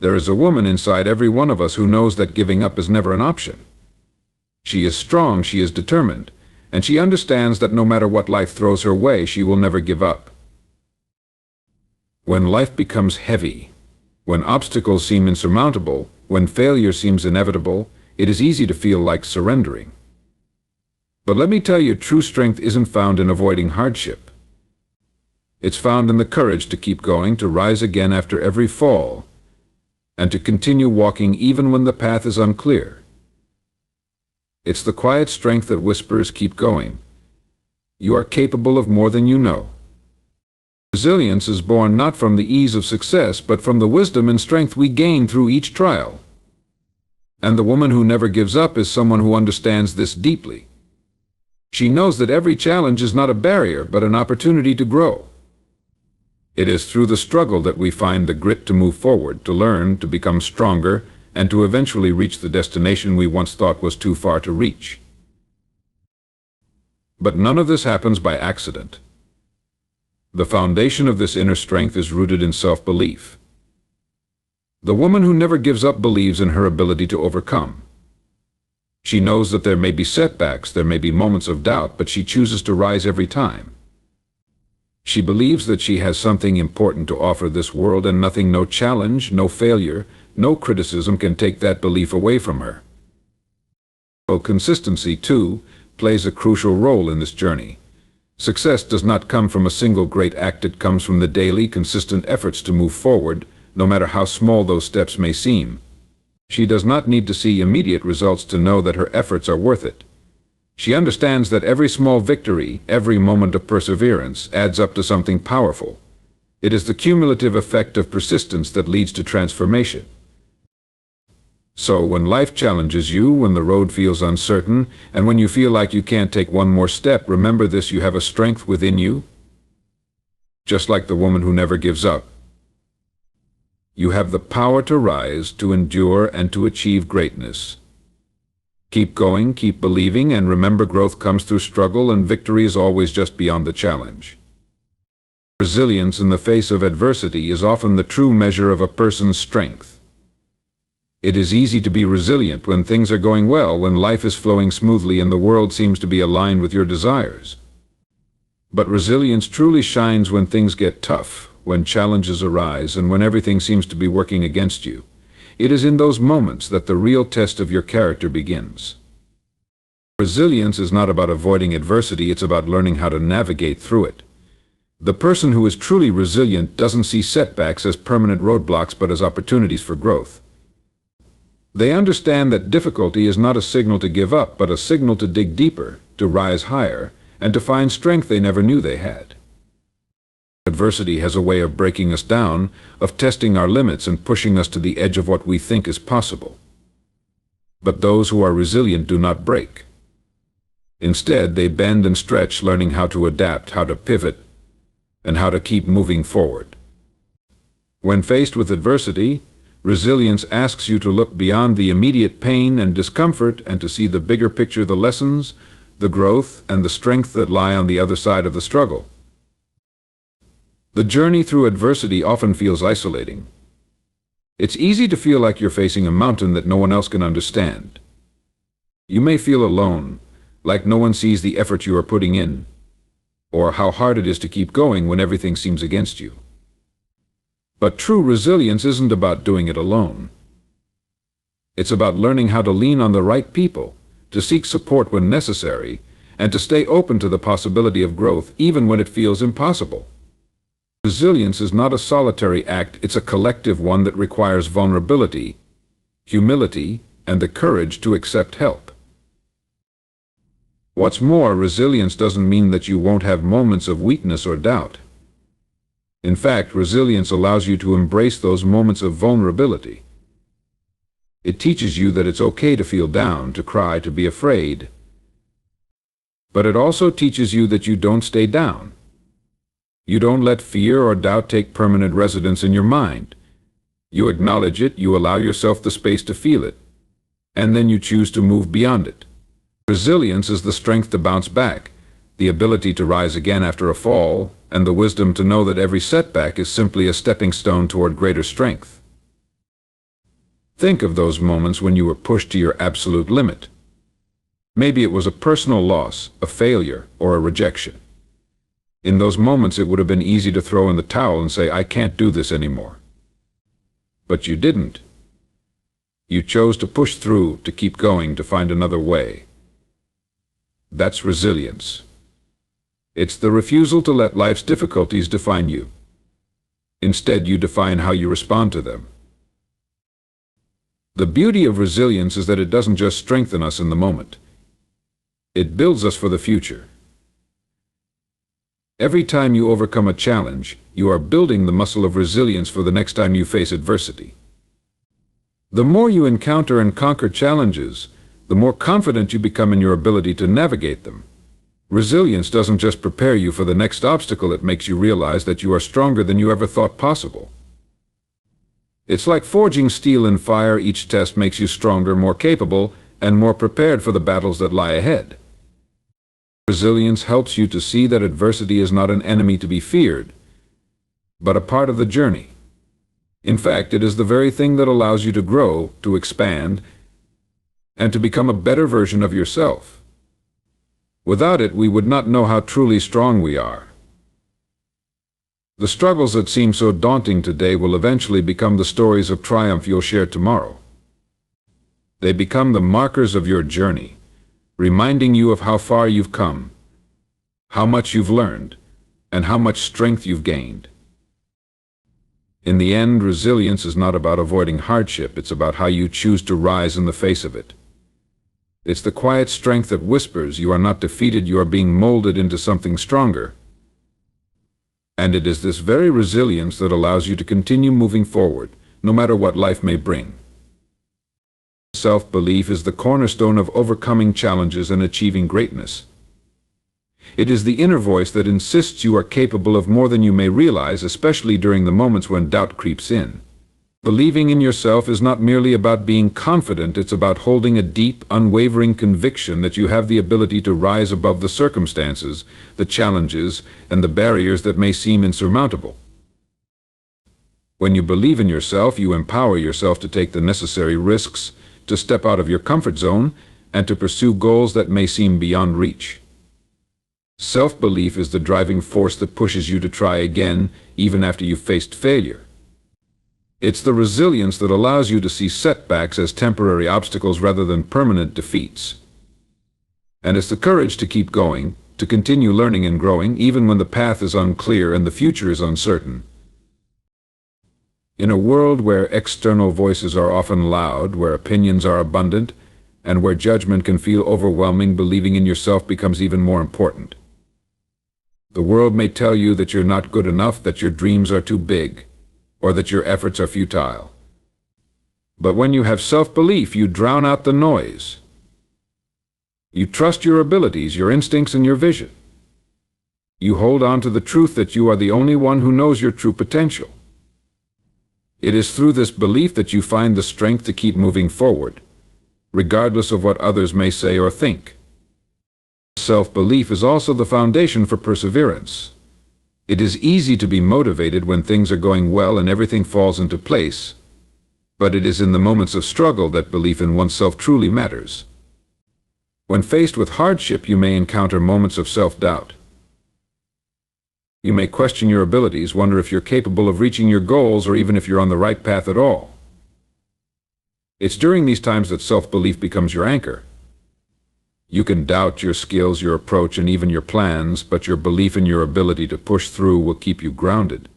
There is a woman inside every one of us who knows that giving up is never an option. She is strong, she is determined, and she understands that no matter what life throws her way, she will never give up. When life becomes heavy, when obstacles seem insurmountable, when failure seems inevitable, it is easy to feel like surrendering. But let me tell you, true strength isn't found in avoiding hardship. It's found in the courage to keep going, to rise again after every fall, and to continue walking even when the path is unclear. It's the quiet strength that whispers, "Keep going. You are capable of more than you know." Resilience is born not from the ease of success, but from the wisdom and strength we gain through each trial. And the woman who never gives up is someone who understands this deeply. She knows that every challenge is not a barrier, but an opportunity to grow. It is through the struggle that we find the grit to move forward, to learn, to become stronger, and to eventually reach the destination we once thought was too far to reach. But none of this happens by accident. The foundation of this inner strength is rooted in self-belief. The woman who never gives up believes in her ability to overcome. She knows that there may be setbacks, there may be moments of doubt, but she chooses to rise every time. She believes that she has something important to offer this world, and nothing, no challenge, no failure, no criticism can take that belief away from her. Well, consistency, too, plays a crucial role in this journey. Success does not come from a single great act, it comes from the daily, consistent efforts to move forward, no matter how small those steps may seem. She does not need to see immediate results to know that her efforts are worth it. She understands that every small victory, every moment of perseverance, adds up to something powerful. It is the cumulative effect of persistence that leads to transformation. So when life challenges you, when the road feels uncertain, and when you feel like you can't take one more step, remember this: you have a strength within you. Just like the woman who never gives up. You have the power to rise, to endure, and to achieve greatness. Keep going, keep believing, and remember, growth comes through struggle, and victory is always just beyond the challenge. Resilience in the face of adversity is often the true measure of a person's strength. It is easy to be resilient when things are going well, when life is flowing smoothly and the world seems to be aligned with your desires. But resilience truly shines when things get tough, when challenges arise, and when everything seems to be working against you. It is in those moments that the real test of your character begins. Resilience is not about avoiding adversity, it's about learning how to navigate through it. The person who is truly resilient doesn't see setbacks as permanent roadblocks, but as opportunities for growth. They understand that difficulty is not a signal to give up, but a signal to dig deeper, to rise higher, and to find strength they never knew they had. Adversity has a way of breaking us down, of testing our limits and pushing us to the edge of what we think is possible. But those who are resilient do not break. Instead, they bend and stretch, learning how to adapt, how to pivot, and how to keep moving forward. When faced with adversity, resilience asks you to look beyond the immediate pain and discomfort and to see the bigger picture, the lessons, the growth, and the strength that lie on the other side of the struggle. The journey through adversity often feels isolating. It's easy to feel like you're facing a mountain that no one else can understand. You may feel alone, like no one sees the effort you are putting in, or how hard it is to keep going when everything seems against you. But true resilience isn't about doing it alone. It's about learning how to lean on the right people, to seek support when necessary, and to stay open to the possibility of growth even when it feels impossible. Resilience is not a solitary act, it's a collective one that requires vulnerability, humility, and the courage to accept help. What's more, resilience doesn't mean that you won't have moments of weakness or doubt. In fact, resilience allows you to embrace those moments of vulnerability. It teaches you that it's okay to feel down, to cry, to be afraid. But it also teaches you that you don't stay down. You don't let fear or doubt take permanent residence in your mind. You acknowledge it, you allow yourself the space to feel it, and then you choose to move beyond it. Resilience is the strength to bounce back, the ability to rise again after a fall, and the wisdom to know that every setback is simply a stepping stone toward greater strength. Think of those moments when you were pushed to your absolute limit. Maybe it was a personal loss, a failure, or a rejection. In those moments it would have been easy to throw in the towel and say, "I can't do this anymore." But you didn't. You chose to push through, to keep going, to find another way. That's resilience. It's the refusal to let life's difficulties define you. Instead, you define how you respond to them. The beauty of resilience is that it doesn't just strengthen us in the moment. It builds us for the future. Every time you overcome a challenge, you are building the muscle of resilience for the next time you face adversity. The more you encounter and conquer challenges, the more confident you become in your ability to navigate them. Resilience doesn't just prepare you for the next obstacle, it makes you realize that you are stronger than you ever thought possible. It's like forging steel in fire. Each test makes you stronger, more capable, and more prepared for the battles that lie ahead. Resilience helps you to see that adversity is not an enemy to be feared, but a part of the journey. In fact, it is the very thing that allows you to grow, to expand, and to become a better version of yourself. Without it, we would not know how truly strong we are. The struggles that seem so daunting today will eventually become the stories of triumph you'll share tomorrow. They become the markers of your journey, reminding you of how far you've come, how much you've learned, and how much strength you've gained. In the end, resilience is not about avoiding hardship, it's about how you choose to rise in the face of it. It's the quiet strength that whispers, "You are not defeated, you are being molded into something stronger." And it is this very resilience that allows you to continue moving forward, no matter what life may bring. Self-belief is the cornerstone of overcoming challenges and achieving greatness. It is the inner voice that insists you are capable of more than you may realize, especially during the moments when doubt creeps in. Believing in yourself is not merely about being confident, it's about holding a deep, unwavering conviction that you have the ability to rise above the circumstances, the challenges, and the barriers that may seem insurmountable. When you believe in yourself, you empower yourself to take the necessary risks, to step out of your comfort zone, and to pursue goals that may seem beyond reach. Self-belief is the driving force that pushes you to try again, even after you've faced failure. It's the resilience that allows you to see setbacks as temporary obstacles rather than permanent defeats. And it's the courage to keep going, to continue learning and growing, even when the path is unclear and the future is uncertain. In a world where external voices are often loud, where opinions are abundant, and where judgment can feel overwhelming, believing in yourself becomes even more important. The world may tell you that you're not good enough, that your dreams are too big, or that your efforts are futile. But when you have self-belief, you drown out the noise. You trust your abilities, your instincts, and your vision. You hold on to the truth that you are the only one who knows your true potential. It is through this belief that you find the strength to keep moving forward, regardless of what others may say or think. Self-belief is also the foundation for perseverance. It is easy to be motivated when things are going well and everything falls into place, but it is in the moments of struggle that belief in oneself truly matters. When faced with hardship, you may encounter moments of self-doubt. You may question your abilities, wonder if you're capable of reaching your goals, or even if you're on the right path at all. It's during these times that self-belief becomes your anchor. You can doubt your skills, your approach, and even your plans, but your belief in your ability to push through will keep you grounded.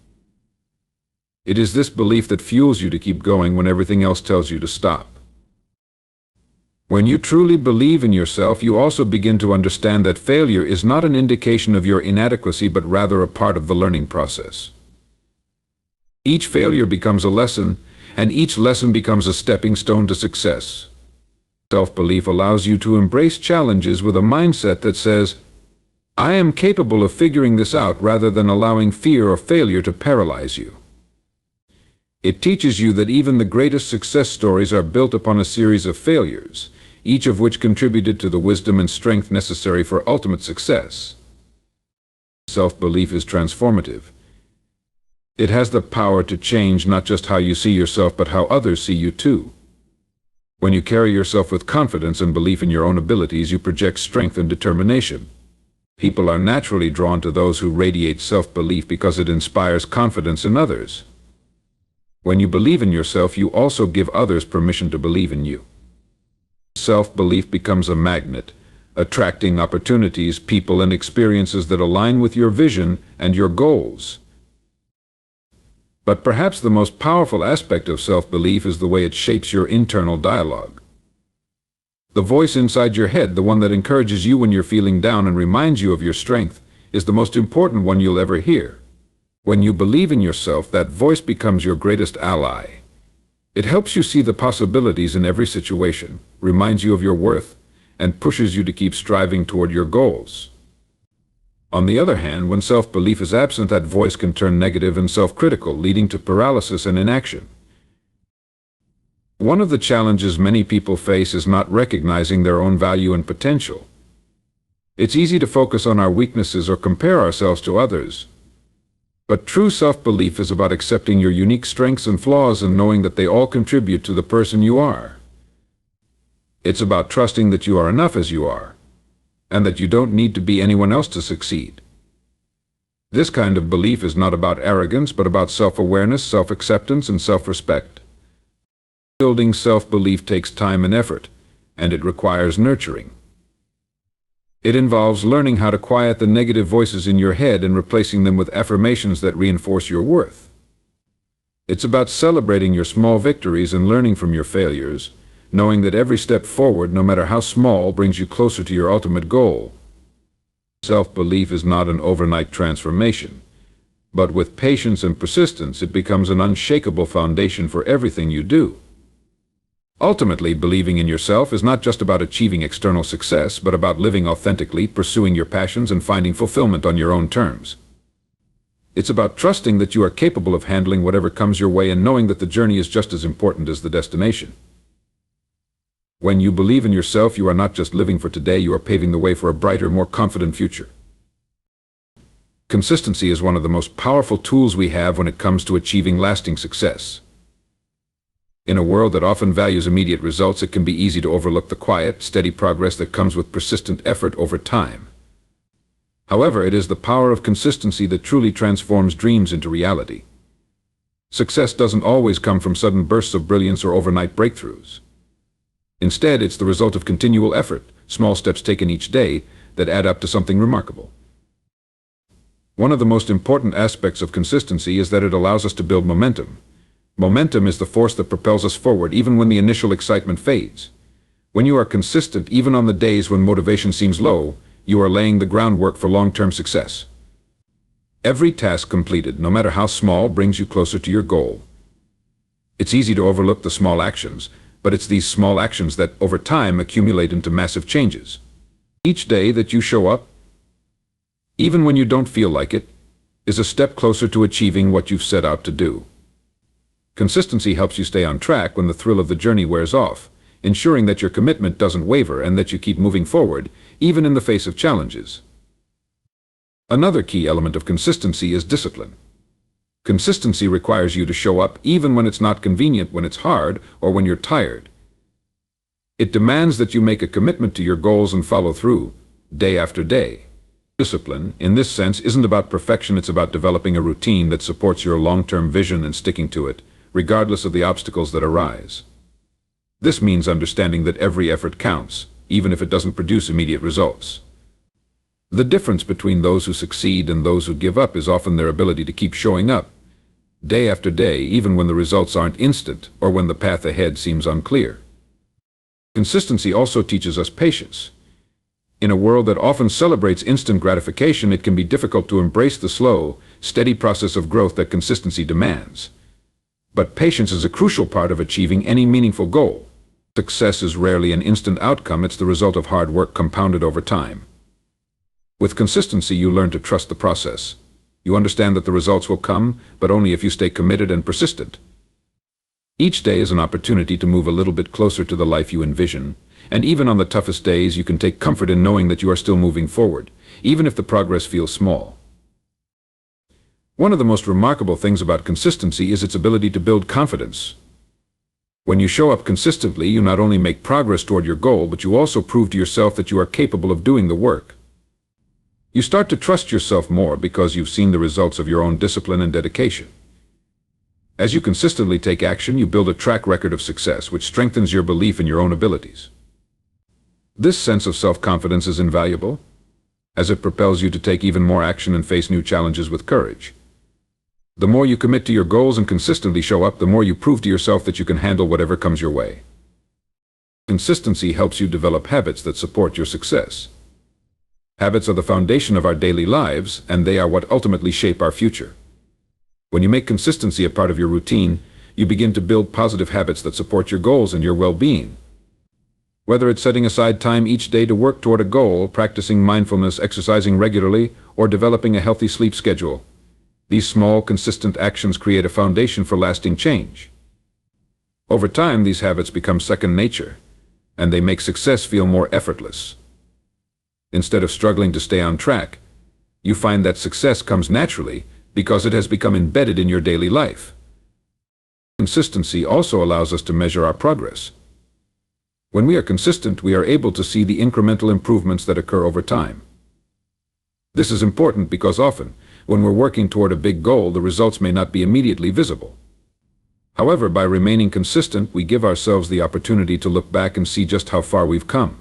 It is this belief that fuels you to keep going when everything else tells you to stop. When you truly believe in yourself, you also begin to understand that failure is not an indication of your inadequacy, but rather a part of the learning process. Each failure becomes a lesson, and each lesson becomes a stepping stone to success. Self-belief allows you to embrace challenges with a mindset that says, "I am capable of figuring this out," rather than allowing fear or failure to paralyze you. It teaches you that even the greatest success stories are built upon a series of failures, each of which contributed to the wisdom and strength necessary for ultimate success. Self-belief is transformative. It has the power to change not just how you see yourself, but how others see you too. When you carry yourself with confidence and belief in your own abilities, you project strength and determination. People are naturally drawn to those who radiate self-belief because it inspires confidence in others. When you believe in yourself, you also give others permission to believe in you. Self-belief becomes a magnet, attracting opportunities, people, and experiences that align with your vision and your goals. But perhaps the most powerful aspect of self-belief is the way it shapes your internal dialogue. The voice inside your head, the one that encourages you when you're feeling down and reminds you of your strength, is the most important one you'll ever hear. When you believe in yourself, that voice becomes your greatest ally. It helps you see the possibilities in every situation, reminds you of your worth, and pushes you to keep striving toward your goals. On the other hand, when self-belief is absent, that voice can turn negative and self-critical, leading to paralysis and inaction. One of the challenges many people face is not recognizing their own value and potential. It's easy to focus on our weaknesses or compare ourselves to others. But true self-belief is about accepting your unique strengths and flaws and knowing that they all contribute to the person you are. It's about trusting that you are enough as you are, and that you don't need to be anyone else to succeed. This kind of belief is not about arrogance, but about self-awareness, self-acceptance, and self-respect. Building self-belief takes time and effort, and it requires nurturing. It involves learning how to quiet the negative voices in your head and replacing them with affirmations that reinforce your worth. It's about celebrating your small victories and learning from your failures, knowing that every step forward, no matter how small, brings you closer to your ultimate goal. Self-belief is not an overnight transformation, but with patience and persistence, it becomes an unshakable foundation for everything you do. Ultimately, believing in yourself is not just about achieving external success, but about living authentically, pursuing your passions, and finding fulfillment on your own terms. It's about trusting that you are capable of handling whatever comes your way and knowing that the journey is just as important as the destination. When you believe in yourself, you are not just living for today, you are paving the way for a brighter, more confident future. Consistency is one of the most powerful tools we have when it comes to achieving lasting success. In a world that often values immediate results, it can be easy to overlook the quiet, steady progress that comes with persistent effort over time. However, it is the power of consistency that truly transforms dreams into reality. Success doesn't always come from sudden bursts of brilliance or overnight breakthroughs. Instead, it's the result of continual effort, small steps taken each day, that add up to something remarkable. One of the most important aspects of consistency is that it allows us to build momentum. Momentum is the force that propels us forward even when the initial excitement fades. When you are consistent, even on the days when motivation seems low, you are laying the groundwork for long-term success. Every task completed, no matter how small, brings you closer to your goal. It's easy to overlook the small actions, but it's these small actions that, over time, accumulate into massive changes. Each day that you show up, even when you don't feel like it, is a step closer to achieving what you've set out to do. Consistency helps you stay on track when the thrill of the journey wears off, ensuring that your commitment doesn't waver and that you keep moving forward, even in the face of challenges. Another key element of consistency is discipline. Consistency requires you to show up even when it's not convenient, when it's hard, or when you're tired. It demands that you make a commitment to your goals and follow through, day after day. Discipline, in this sense, isn't about perfection, it's about developing a routine that supports your long-term vision and sticking to it, regardless of the obstacles that arise. This means understanding that every effort counts, even if it doesn't produce immediate results. The difference between those who succeed and those who give up is often their ability to keep showing up, day after day, even when the results aren't instant or when the path ahead seems unclear. Consistency also teaches us patience. In a world that often celebrates instant gratification, it can be difficult to embrace the slow, steady process of growth that consistency demands. But patience is a crucial part of achieving any meaningful goal. Success is rarely an instant outcome, it's the result of hard work compounded over time. With consistency, you learn to trust the process. You understand that the results will come, but only if you stay committed and persistent. Each day is an opportunity to move a little bit closer to the life you envision, and even on the toughest days, you can take comfort in knowing that you are still moving forward, even if the progress feels small. One of the most remarkable things about consistency is its ability to build confidence. When you show up consistently, you not only make progress toward your goal, but you also prove to yourself that you are capable of doing the work. You start to trust yourself more because you've seen the results of your own discipline and dedication. As you consistently take action, you build a track record of success, which strengthens your belief in your own abilities. This sense of self-confidence is invaluable, as it propels you to take even more action and face new challenges with courage. The more you commit to your goals and consistently show up, the more you prove to yourself that you can handle whatever comes your way. Consistency helps you develop habits that support your success. Habits are the foundation of our daily lives, and they are what ultimately shape our future. When you make consistency a part of your routine, you begin to build positive habits that support your goals and your well-being. Whether it's setting aside time each day to work toward a goal, practicing mindfulness, exercising regularly, or developing a healthy sleep schedule, these small, consistent actions create a foundation for lasting change. Over time, these habits become second nature, and they make success feel more effortless. Instead of struggling to stay on track, you find that success comes naturally because it has become embedded in your daily life. Consistency also allows us to measure our progress. When we are consistent, we are able to see the incremental improvements that occur over time. This is important because often, when we're working toward a big goal, the results may not be immediately visible. However, by remaining consistent, we give ourselves the opportunity to look back and see just how far we've come.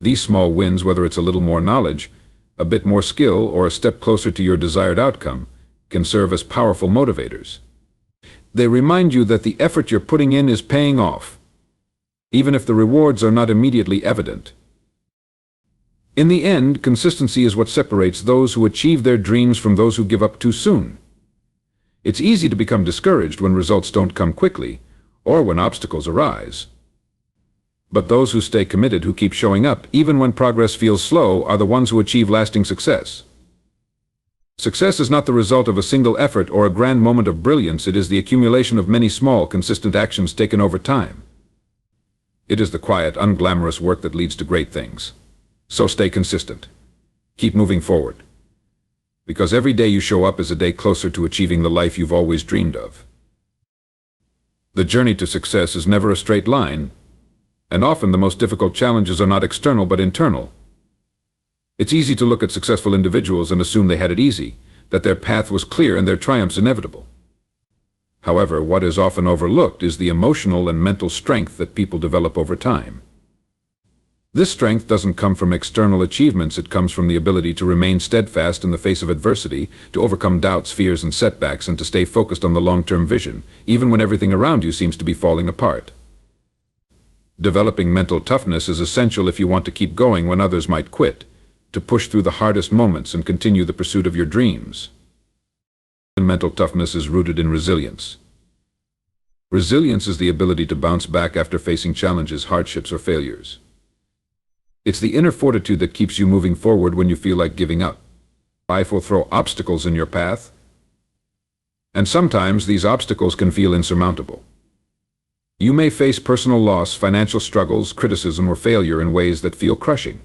These small wins, whether it's a little more knowledge, a bit more skill, or a step closer to your desired outcome, can serve as powerful motivators. They remind you that the effort you're putting in is paying off, even if the rewards are not immediately evident. In the end, consistency is what separates those who achieve their dreams from those who give up too soon. It's easy to become discouraged when results don't come quickly, or when obstacles arise. But those who stay committed, who keep showing up, even when progress feels slow, are the ones who achieve lasting success. Success is not the result of a single effort or a grand moment of brilliance. It is the accumulation of many small, consistent actions taken over time. It is the quiet, unglamorous work that leads to great things. So stay consistent. Keep moving forward. Because every day you show up is a day closer to achieving the life you've always dreamed of. The journey to success is never a straight line, and often the most difficult challenges are not external but internal. It's easy to look at successful individuals and assume they had it easy, that their path was clear and their triumphs inevitable. However, what is often overlooked is the emotional and mental strength that people develop over time. This strength doesn't come from external achievements. It comes from the ability to remain steadfast in the face of adversity, to overcome doubts, fears, and setbacks, and to stay focused on the long-term vision, even when everything around you seems to be falling apart. Developing mental toughness is essential if you want to keep going when others might quit, to push through the hardest moments and continue the pursuit of your dreams. Mental toughness is rooted in resilience. Resilience is the ability to bounce back after facing challenges, hardships, or failures. It's the inner fortitude that keeps you moving forward when you feel like giving up. Life will throw obstacles in your path, and sometimes these obstacles can feel insurmountable. You may face personal loss, financial struggles, criticism, or failure in ways that feel crushing.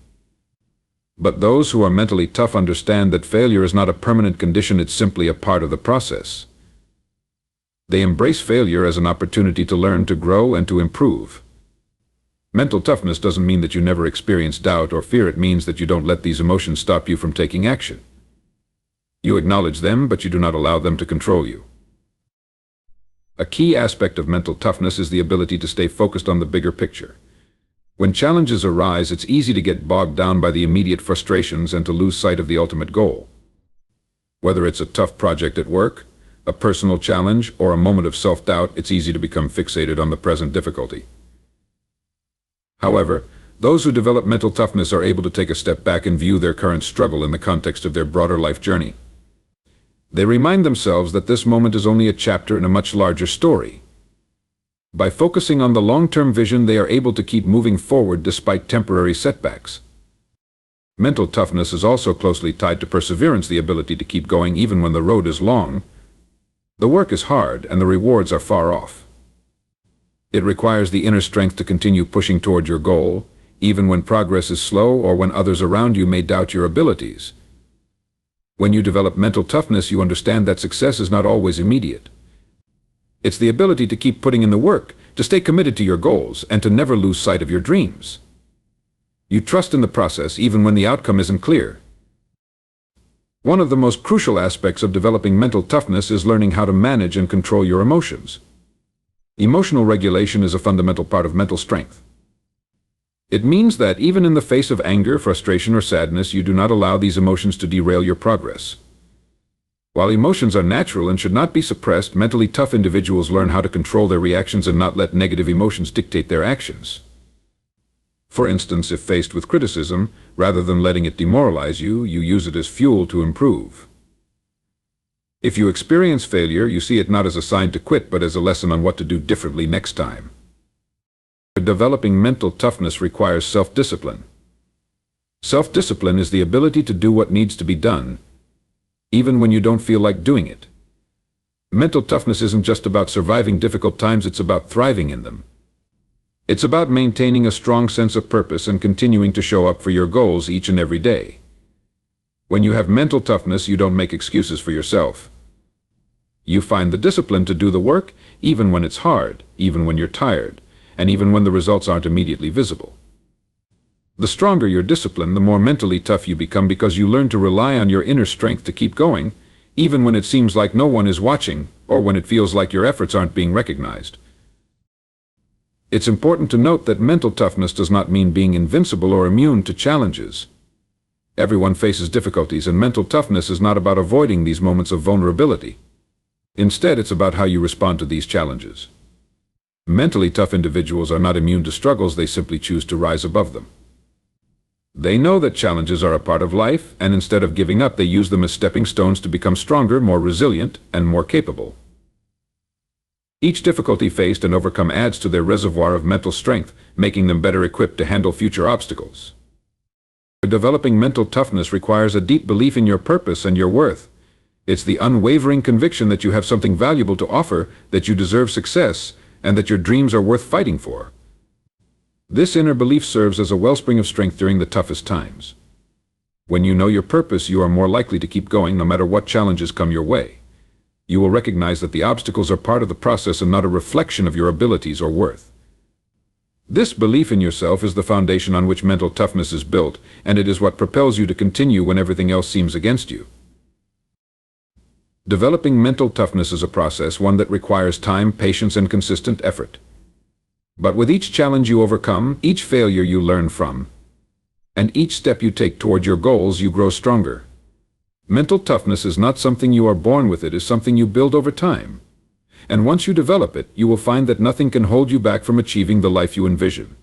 But those who are mentally tough understand that failure is not a permanent condition, it's simply a part of the process. They embrace failure as an opportunity to learn, to grow, and to improve. Mental toughness doesn't mean that you never experience doubt or fear. It means that you don't let these emotions stop you from taking action. You acknowledge them, but you do not allow them to control you. A key aspect of mental toughness is the ability to stay focused on the bigger picture. When challenges arise, it's easy to get bogged down by the immediate frustrations and to lose sight of the ultimate goal. Whether it's a tough project at work, a personal challenge, or a moment of self-doubt, it's easy to become fixated on the present difficulty. However, those who develop mental toughness are able to take a step back and view their current struggle in the context of their broader life journey. They remind themselves that this moment is only a chapter in a much larger story. By focusing on the long-term vision, they are able to keep moving forward despite temporary setbacks. Mental toughness is also closely tied to perseverance, the ability to keep going even when the road is long. The work is hard and the rewards are far off. It requires the inner strength to continue pushing toward your goal, even when progress is slow or when others around you may doubt your abilities. When you develop mental toughness, you understand that success is not always immediate. It's the ability to keep putting in the work, to stay committed to your goals, and to never lose sight of your dreams. You trust in the process even when the outcome isn't clear. One of the most crucial aspects of developing mental toughness is learning how to manage and control your emotions. Emotional regulation is a fundamental part of mental strength. It means that even in the face of anger, frustration, or sadness, you do not allow these emotions to derail your progress. While emotions are natural and should not be suppressed, mentally tough individuals learn how to control their reactions and not let negative emotions dictate their actions. For instance, if faced with criticism, rather than letting it demoralize you, you use it as fuel to improve. If you experience failure, you see it not as a sign to quit, but as a lesson on what to do differently next time. Developing mental toughness requires self-discipline. Self-discipline is the ability to do what needs to be done, even when you don't feel like doing it. Mental toughness isn't just about surviving difficult times, it's about thriving in them. It's about maintaining a strong sense of purpose and continuing to show up for your goals each and every day. When you have mental toughness, you don't make excuses for yourself. You find the discipline to do the work, even when it's hard, even when you're tired, and even when the results aren't immediately visible. The stronger your discipline, the more mentally tough you become, because you learn to rely on your inner strength to keep going, even when it seems like no one is watching, or when it feels like your efforts aren't being recognized. It's important to note that mental toughness does not mean being invincible or immune to challenges. Everyone faces difficulties, and mental toughness is not about avoiding these moments of vulnerability. Instead, it's about how you respond to these challenges. Mentally tough individuals are not immune to struggles, they simply choose to rise above them. They know that challenges are a part of life, and instead of giving up, they use them as stepping stones to become stronger, more resilient, and more capable. Each difficulty faced and overcome adds to their reservoir of mental strength, making them better equipped to handle future obstacles. Developing mental toughness requires a deep belief in your purpose and your worth. It's the unwavering conviction that you have something valuable to offer, that you deserve success, and that your dreams are worth fighting for. This inner belief serves as a wellspring of strength during the toughest times. When you know your purpose, you are more likely to keep going no matter what challenges come your way. You will recognize that the obstacles are part of the process and not a reflection of your abilities or worth. This belief in yourself is the foundation on which mental toughness is built, and it is what propels you to continue when everything else seems against you. Developing mental toughness is a process, one that requires time, patience, and consistent effort. But with each challenge you overcome, each failure you learn from, and each step you take toward your goals, you grow stronger. Mental toughness is not something you are born with, it is something you build over time. And once you develop it, you will find that nothing can hold you back from achieving the life you envision.